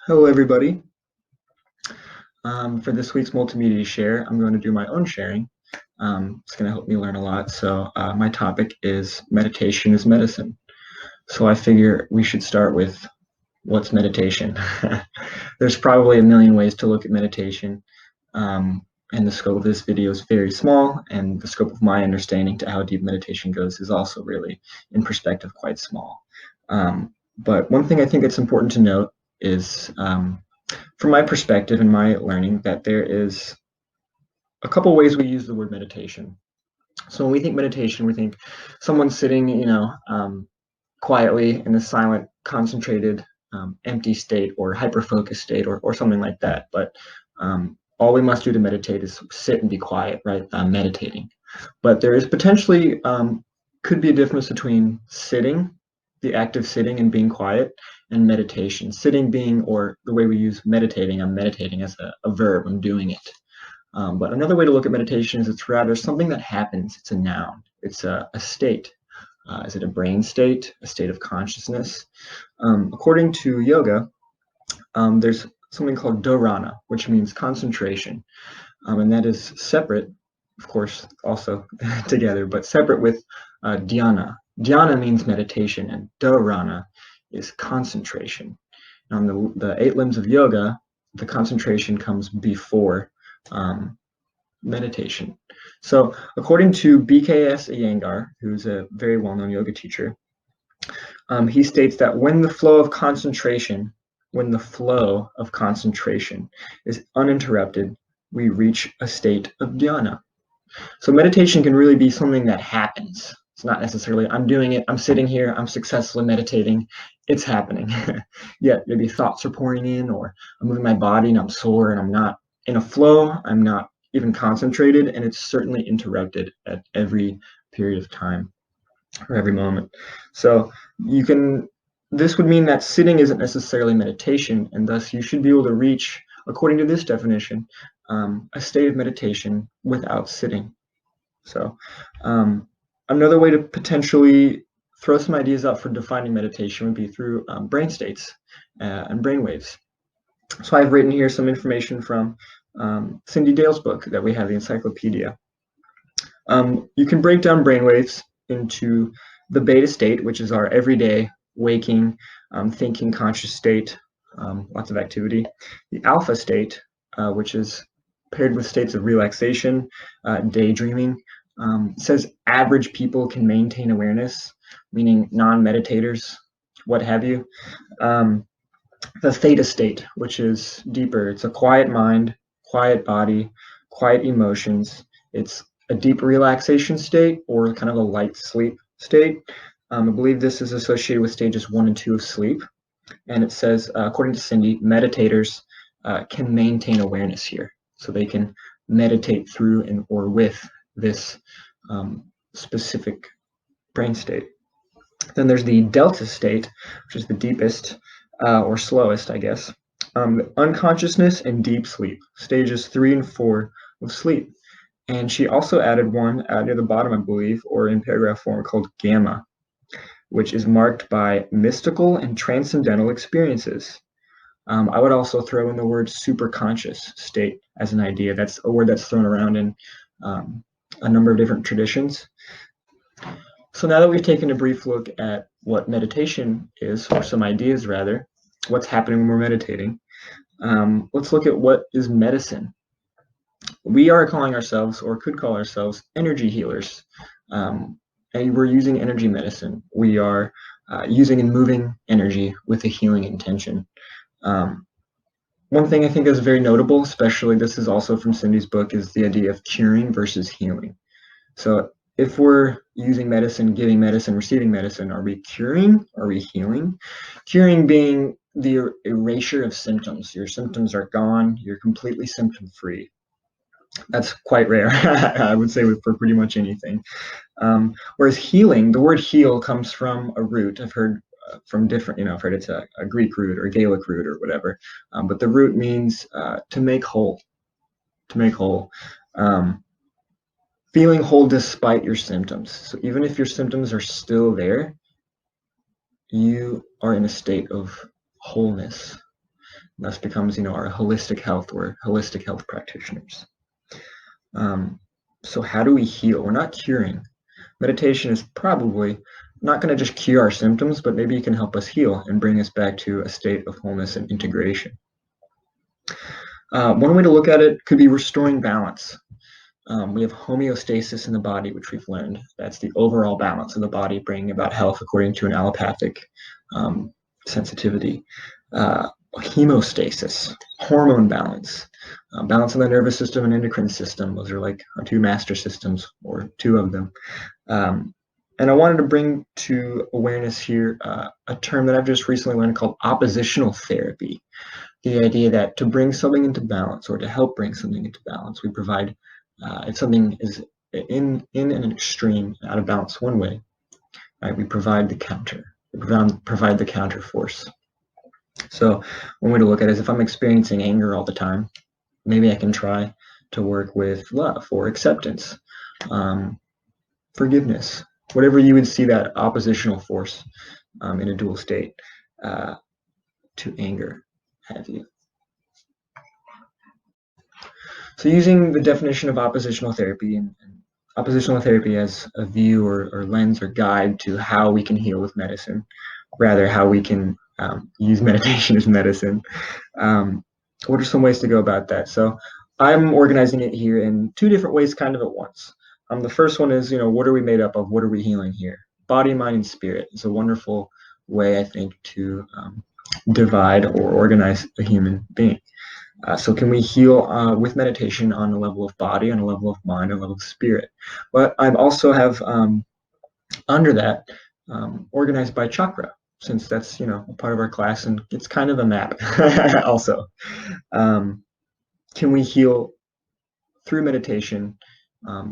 Hello, everybody. For this week's multimedia share, I'm going to do my own sharing. It's going to help me learn a lot. So my topic is meditation is medicine. So I figure we should start with what's meditation. There's probably a million ways to look at meditation. And the scope of this video is very small, and the scope of my understanding to how deep meditation goes is also really, in perspective, quite small. But one thing I think it's important to note is from my perspective and my learning, that there is a couple ways we use the word meditation. So when we think meditation, we think someone sitting, quietly in a silent, concentrated, empty state or hyper-focused state or something like that. But all we must do to meditate is sit and be quiet, right? Meditating. But there is potentially could be a difference between sitting, the act of sitting and being quiet, and meditation. Sitting being, or the way we use meditating, I'm meditating as a verb, I'm doing it. But another way to look at meditation is it's rather something that happens. It's a noun. It's a state. Is it a brain state, a state of consciousness? According to yoga, there's something called dharana, which means concentration. And that is separate, of course, also together, but separate with dhyana. Dhyana means meditation, and dharana is concentration. On the 8 limbs of yoga, the concentration comes before meditation. So according to BKS Iyengar, who's a very well-known yoga teacher, he states that when the flow of concentration is uninterrupted, we reach a state of dhyana. So meditation can really be something that happens. It's not necessarily I'm doing it, I'm sitting here, I'm successfully meditating. It's happening. Yeah, maybe thoughts are pouring in, or I'm moving my body and I'm sore and I'm not in a flow, I'm not even concentrated, and it's certainly interrupted at every period of time or every moment. So this would mean that sitting isn't necessarily meditation, and thus you should be able to reach, according to this definition, a state of meditation without sitting. So another way to potentially throw some ideas out for defining meditation would be through brain states and brain waves. So I've written here some information from Cindy Dale's book that we have, the encyclopedia. You can break down brainwaves into the beta state, which is our everyday waking, thinking, conscious state, lots of activity. The alpha state, which is paired with states of relaxation, daydreaming. Says average people can maintain awareness, meaning non-meditators, what have you. The theta state, which is deeper. It's a quiet mind, quiet body, quiet emotions. It's a deep relaxation state or kind of a light sleep state. I believe this is associated with stages 1 and 2 of sleep. And it says, according to Cindy, meditators can maintain awareness here. So they can meditate through or with this specific brain state. Then there's the delta state, which is the deepest or slowest, I guess. Unconsciousness and deep sleep, stages 3 and 4 of sleep. And she also added one near the bottom, I believe, or in paragraph form, called gamma, which is marked by mystical and transcendental experiences. I would also throw in the word superconscious state as an idea. That's a word that's thrown around in a number of different traditions. So now that we've taken a brief look at what meditation is, or some ideas rather, what's happening when we're meditating, let's look at what is medicine. We are calling ourselves, or could call ourselves, energy healers. And we're using energy medicine. We are using and moving energy with a healing intention. One thing I think is very notable, especially this is also from Cindy's book, is the idea of curing versus healing. So if we're using medicine, giving medicine, receiving medicine, are we curing? Are we healing? Curing being the erasure of symptoms. Your symptoms are gone. You're completely symptom-free. That's quite rare, I would say, for pretty much anything. Whereas healing, the word heal comes from a root. I've heard from different, I've heard it's a Greek root or Gaelic root or whatever. But the root means to make whole. To make whole. Feeling whole despite your symptoms. So even if your symptoms are still there, you are in a state of wholeness. thus becomes, our holistic health or holistic health practitioners. So how do we heal? We're not curing. Meditation is probably not going to just cure our symptoms, but maybe it can help us heal and bring us back to a state of wholeness and integration. One way to look at it could be restoring balance. We have homeostasis in the body, which we've learned. That's the overall balance of the body, bringing about health according to an allopathic sensitivity. Hemostasis, hormone balance, balance in the nervous system and endocrine system. Those are like our two master systems, or two of them. And I wanted to bring to awareness here a term that I've just recently learned called oppositional therapy. The idea that to bring something into balance, or to help bring something into balance, we provide, if something is in an extreme, out of balance one way, right, we provide the counter. We provide the counter force. So one way to look at it is, if I'm experiencing anger all the time, maybe I can try to work with love or acceptance, forgiveness, whatever you would see that oppositional force in a dual state to anger, have you. So using the definition of oppositional therapy, and oppositional therapy as a view or lens or guide to how we can heal with medicine, rather how we can use meditation as medicine. What are some ways to go about that? So I'm organizing it here in two different ways, kind of at once. The first one is, what are we made up of? What are we healing here? Body, mind, and spirit is a wonderful way, I think, to divide or organize a human being. So can we heal with meditation on a level of body, on a level of mind, on a level of spirit? But I also have under that organized by chakra, since that's a part of our class, and it's kind of a map also. Can we heal through meditation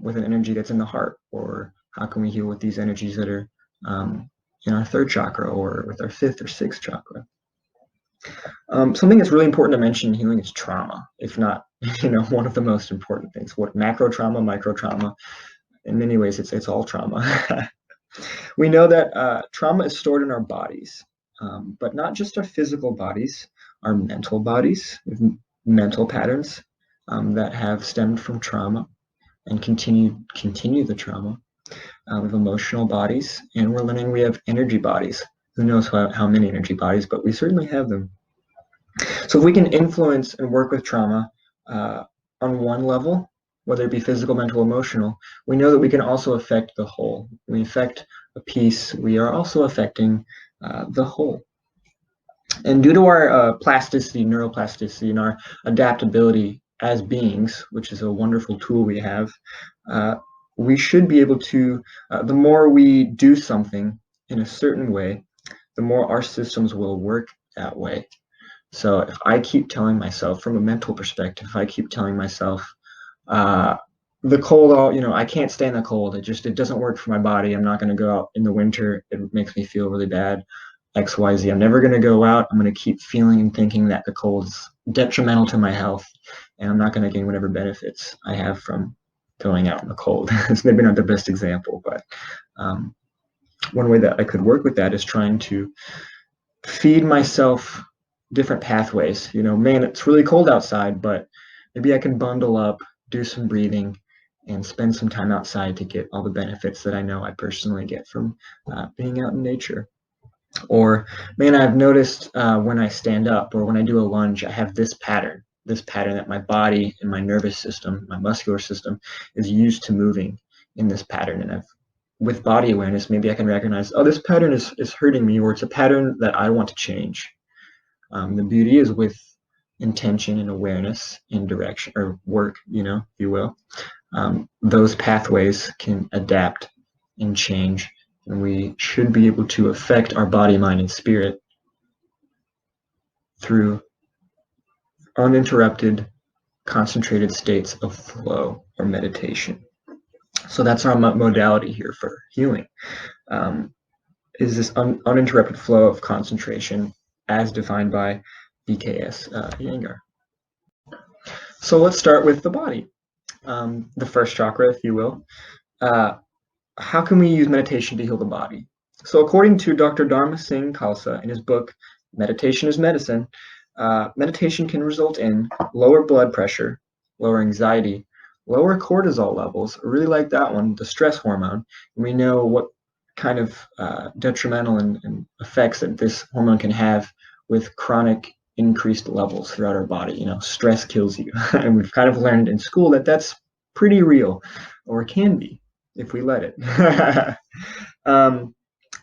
with an energy that's in the heart, or how can we heal with these energies that are in our third chakra, or with our fifth or sixth chakra? Something that's really important to mention in healing is trauma, if not one of the most important things. What macro trauma, micro trauma, in many ways it's all trauma. We know that trauma is stored in our bodies, but not just our physical bodies, our mental bodies, with mental patterns that have stemmed from trauma and continue the trauma. With emotional bodies, and we're learning we have energy bodies. Who knows how many energy bodies, but we certainly have them. So if we can influence and work with trauma on one level, whether it be physical, mental, emotional, we know that we can also affect the whole. When we affect a piece, we are also affecting the whole. And due to our plasticity, neuroplasticity, and our adaptability as beings, which is a wonderful tool we have, we should be able to, the more we do something in a certain way, the more our systems will work that way. So if I keep telling myself, from a mental perspective, if I keep telling myself, the cold, I can't stand the cold. It doesn't work for my body. I'm not going to go out in the winter. It makes me feel really bad. X, Y, Z. I'm never going to go out. I'm going to keep feeling and thinking that the cold is detrimental to my health, and I'm not going to gain whatever benefits I have from going out in the cold. It's maybe not the best example, but one way that I could work with that is trying to feed myself different pathways. Man, it's really cold outside, but maybe I can bundle up, do some breathing, and spend some time outside to get all the benefits that I know I personally get from being out in nature. Or, man, I've noticed when I stand up or when I do a lunge, I have this pattern that my body and my nervous system, my muscular system, is used to moving in this pattern. And with body awareness, maybe I can recognize, oh, this pattern is hurting me, or it's a pattern that I want to change. The beauty is with intention and awareness and direction, or work, if you will. Those pathways can adapt and change, and we should be able to affect our body, mind, and spirit through uninterrupted, concentrated states of flow or meditation. So that's our modality here for healing, is this uninterrupted flow of concentration as defined by BKS Iyengar. So let's start with the body, the first chakra, if you will. How can we use meditation to heal the body? So according to Dr. Dharma Singh Khalsa in his book, Meditation is Medicine, meditation can result in lower blood pressure, lower anxiety, lower cortisol levels. I really like that one, the stress hormone. We know what kind of detrimental and effects that this hormone can have with chronic increased levels throughout our body. You know, stress kills you. And we've kind of learned in school that that's pretty real, or can be if we let it.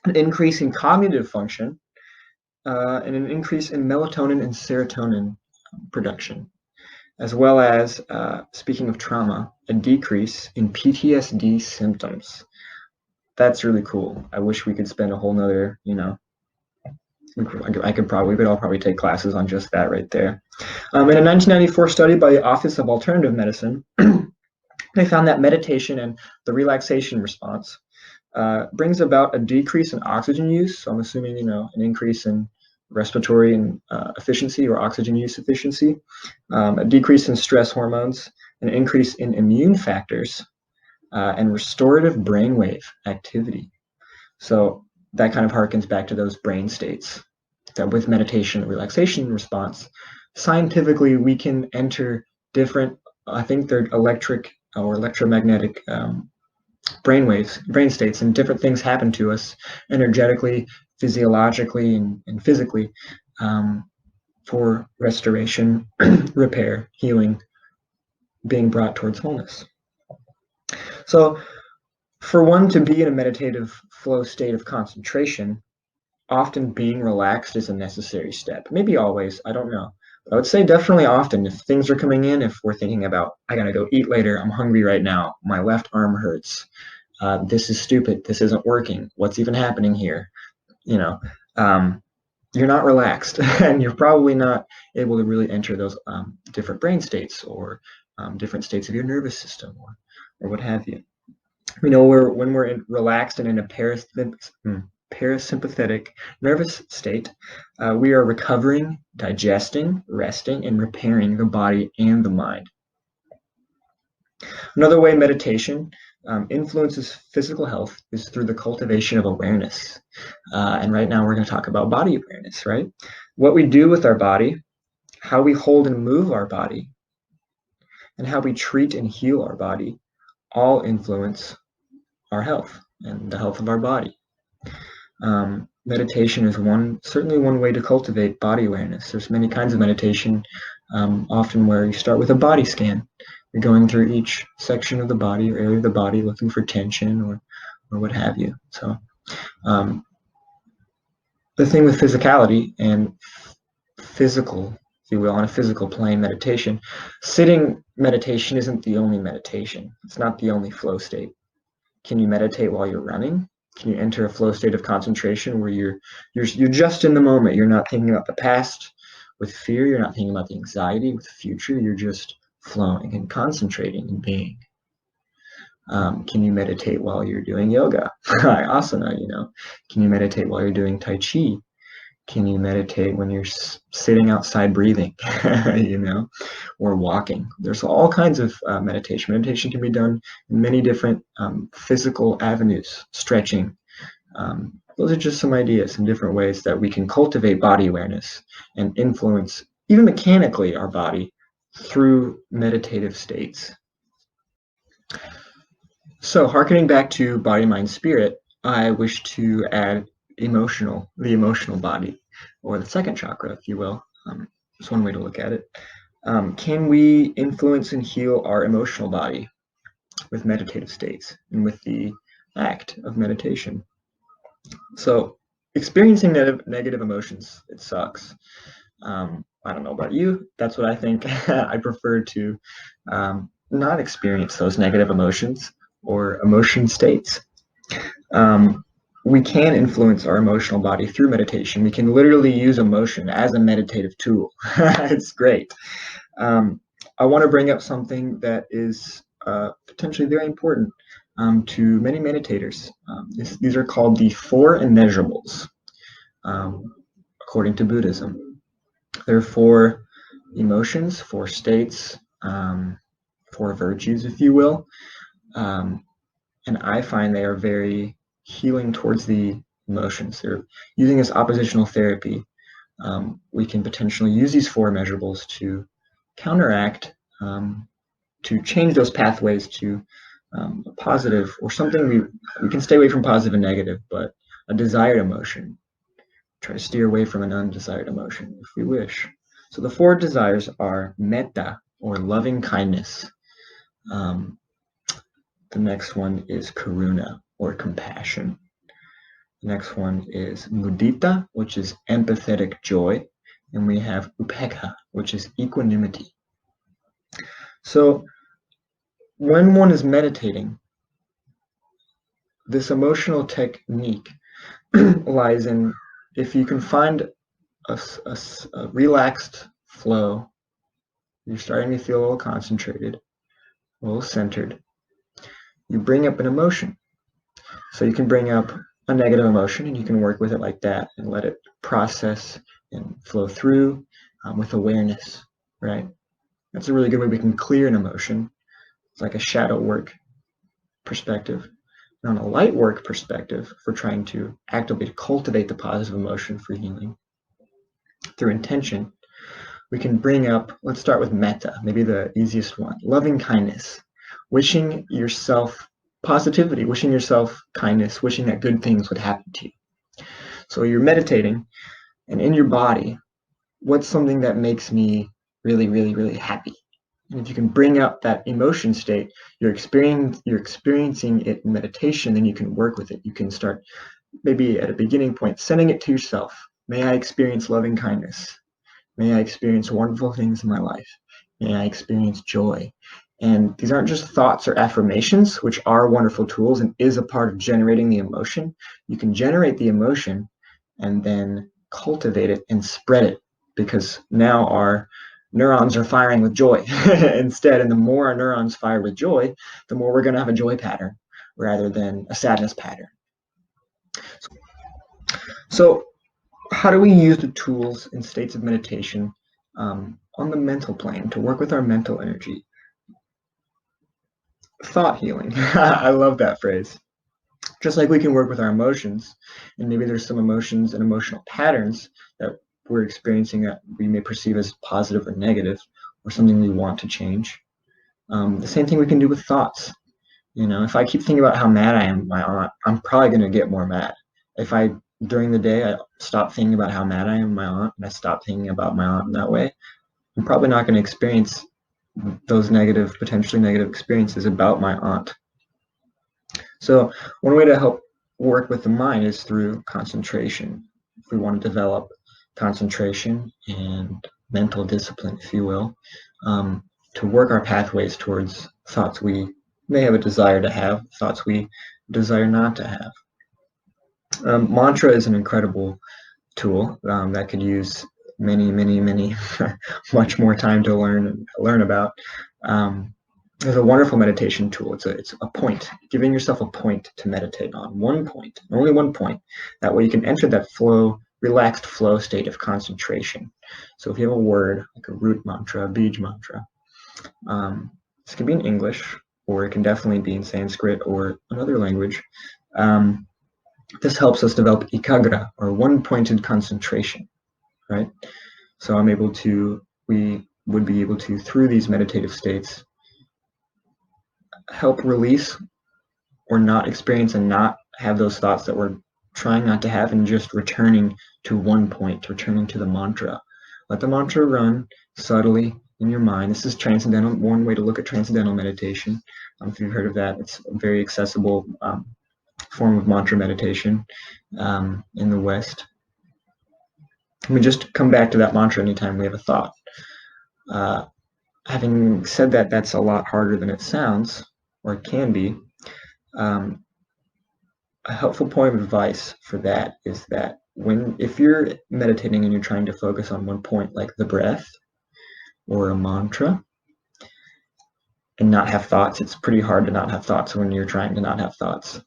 An increase in cognitive function, and an increase in melatonin and serotonin production, as well as, speaking of trauma, a decrease in PTSD symptoms. That's really cool. I wish we could spend a whole nother, you know, we could all probably take classes on just that right there. In a 1994 study by the Office of Alternative Medicine, they found that meditation and the relaxation response brings about a decrease in oxygen use. So I'm assuming, you know, an increase in respiratory and efficiency or oxygen use efficiency, a decrease in stress hormones, an increase in immune factors, and restorative brainwave activity. So that kind of harkens back to those brain states that with meditation and relaxation response, scientifically we can enter different, I think they're electric or electromagnetic brain states, and different things happen to us energetically, physiologically, and physically, for restoration, repair, healing, being brought towards wholeness. So for one to be in a meditative flow state of concentration, often being relaxed is a necessary step. Maybe always, I don't know. But I would say definitely often, if things are coming in, if we're thinking about, I gotta go eat later, I'm hungry right now, my left arm hurts, this is stupid, this isn't working, what's even happening here? You know, you're not relaxed and you're probably not able to really enter those different brain states or different states of your nervous system or what have you. We know when we're relaxed and in a parasympathetic nervous state, we are recovering, digesting, resting, and repairing the body and the mind. Another way meditation influences physical health is through the cultivation of awareness. And right now we're going to talk about body awareness, right? What we do with our body, how we hold and move our body, and how we treat and heal our body all influence our health and the health of our body. Meditation is certainly one way to cultivate body awareness. There's many kinds of meditation, often where you start with a body scan. You're going through each section of the body or area of the body looking for tension or what have you. So the thing with physicality and physical, if you will, on a physical plane meditation, sitting meditation isn't the only meditation. It's not the only flow state. Can you meditate while you're running? Can you enter a flow state of concentration where you're just in the moment? You're not thinking about the past with fear. You're not thinking about the anxiety with the future. You're just flowing and concentrating and being. Can you meditate while you're doing yoga? Asana, you know. Can you meditate while you're doing Tai Chi? Can you meditate when you're sitting outside breathing, you know, or walking? There's all kinds of meditation. Meditation can be done in many different physical avenues, stretching. Those are just some ideas, some different ways that we can cultivate body awareness and influence, even mechanically, our body through meditative states. So harkening back to body, mind, spirit, I wish to add the emotional body, or the second chakra, if you will. It's one way to look at it. Can we influence and heal our emotional body with meditative states and with the act of meditation? So experiencing negative emotions, it sucks. I don't know about you. That's what I think. I prefer to not experience those negative emotions or emotion states. We can influence our emotional body through meditation. We can literally use emotion as a meditative tool. It's great. I want to bring up something that is potentially very important to many meditators. These are called the four immeasurables, according to Buddhism. There are four emotions, four states, four virtues, if you will. And I find they are very healing towards the emotions. They're using as oppositional therapy we can potentially use these 4 measurables to counteract, to change those pathways to a positive, or something we can stay away from positive and negative, but a desired emotion. Try to steer away from an undesired emotion if we wish. So the 4 desires are metta, or loving kindness. The next one is karuna, or compassion. The next one is mudita, which is empathetic joy. And we have upekkha, which is equanimity. So when one is meditating, this emotional technique lies in, if you can find a relaxed flow, you're starting to feel a little concentrated, a little centered, you bring up an emotion. So you can bring up a negative emotion and you can work with it like that and let it process and flow through with awareness, right? That's a really good way we can clear an emotion. It's like a shadow work perspective. And on a light work perspective, if we're trying to actively cultivate the positive emotion for healing through intention, we can bring up, let's start with metta, maybe the easiest one, loving kindness, wishing yourself positivity, wishing yourself kindness, wishing that good things would happen to you. So you're meditating, and in your body, what's something that makes me really, really, really happy? And if you can bring up that emotion state, you're experiencing it in meditation, then you can work with it. You can start maybe at a beginning point, sending it to yourself. May I experience loving kindness. May I experience wonderful things in my life. May I experience joy. And these aren't just thoughts or affirmations, which are wonderful tools and is a part of generating the emotion. You can generate the emotion and then cultivate it and spread it, because now our neurons are firing with joy instead. And the more our neurons fire with joy, the more we're going to have a joy pattern rather than a sadness pattern. So how do we use the tools and states of meditation on the mental plane to work with our mental energy? Thought healing. I love that phrase. Just like we can work with our emotions, and maybe there's some emotions and emotional patterns that we're experiencing that we may perceive as positive or negative, or something we want to change. The same thing we can do with thoughts. You know, if I keep thinking about how mad I am with my aunt, I'm probably going to get more mad. If I, during the day, I stop thinking about how mad I am with my aunt, and I stop thinking about my aunt in that way, I'm probably not going to experience those negative, potentially negative experiences about my aunt. So one way to help work with the mind is through concentration. If we want to develop concentration and mental discipline, if you will, to work our pathways towards thoughts we may have a desire to have, thoughts we desire not to have. Mantra is an incredible tool that could use many much more time to learn about. There's a wonderful meditation tool. It's a point, giving yourself a point to meditate on, one point, only one point. That way you can enter that flow, relaxed flow state of concentration. So if you have a word, like a root mantra, a bij mantra, this can be in English, or it can definitely be in Sanskrit or another language. This helps us develop ekagra, or one-pointed concentration, right? So we would be able to, through these meditative states, help release or not experience and not have those thoughts that we're trying not to have, and just returning to one point, returning to the mantra. Let the mantra run subtly in your mind. This is transcendental, one way to look at transcendental meditation. If you've heard of that, it's a very accessible form of mantra meditation in the West. And we just come back to that mantra anytime we have a thought. Having said that, that's a lot harder than it sounds, or it can be. A helpful point of advice for that is that if you're meditating and you're trying to focus on one point, like the breath or a mantra, and not have thoughts, it's pretty hard to not have thoughts when you're trying to not have thoughts.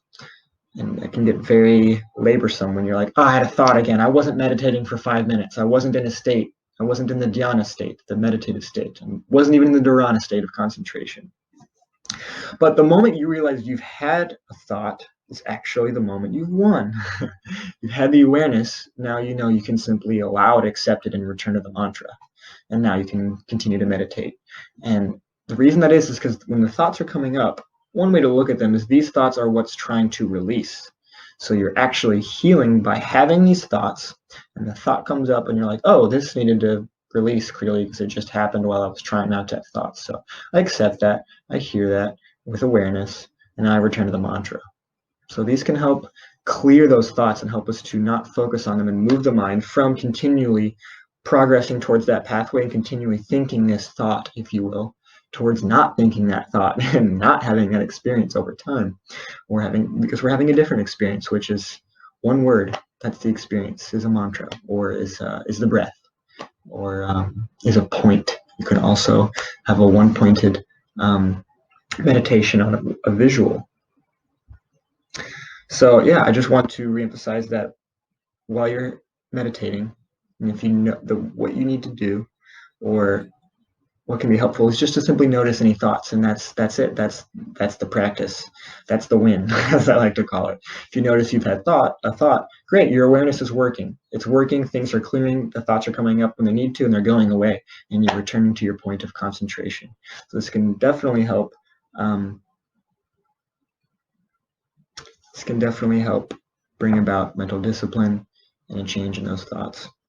And it can get very laborsome when you're like, oh, I had a thought again. I wasn't meditating for 5 minutes. I wasn't in a state. I wasn't in the dhyana state, the meditative state. I wasn't even in the dharana state of concentration. But the moment you realize you've had a thought, is actually the moment you've won. You've had the awareness, now you know you can simply allow it, accept it, and return to the mantra. And now you can continue to meditate. And the reason that is because when the thoughts are coming up, one way to look at them is these thoughts are what's trying to release. So you're actually healing by having these thoughts, and the thought comes up, and you're like, oh, this needed to release clearly because it just happened while I was trying not to have thoughts. So I accept that, I hear that with awareness, and I return to the mantra. So these can help clear those thoughts and help us to not focus on them and move the mind from continually progressing towards that pathway and continually thinking this thought, if you will, towards not thinking that thought and not having that experience over time. Because we're having a different experience, which is one word. That's the experience, is a mantra, or is the breath, or is a point. You can also have a one-pointed meditation on a visual. So yeah, I just want to reemphasize that while you're meditating, and if you know what you need to do, or what can be helpful, is just to simply notice any thoughts, and that's it. That's the practice. That's the win, as I like to call it. If you notice you've had a thought, great, your awareness is working. It's working. Things are clearing. The thoughts are coming up when they need to, and they're going away, and you're returning to your point of concentration. So this can definitely help. This can definitely help bring about mental discipline and a change in those thoughts.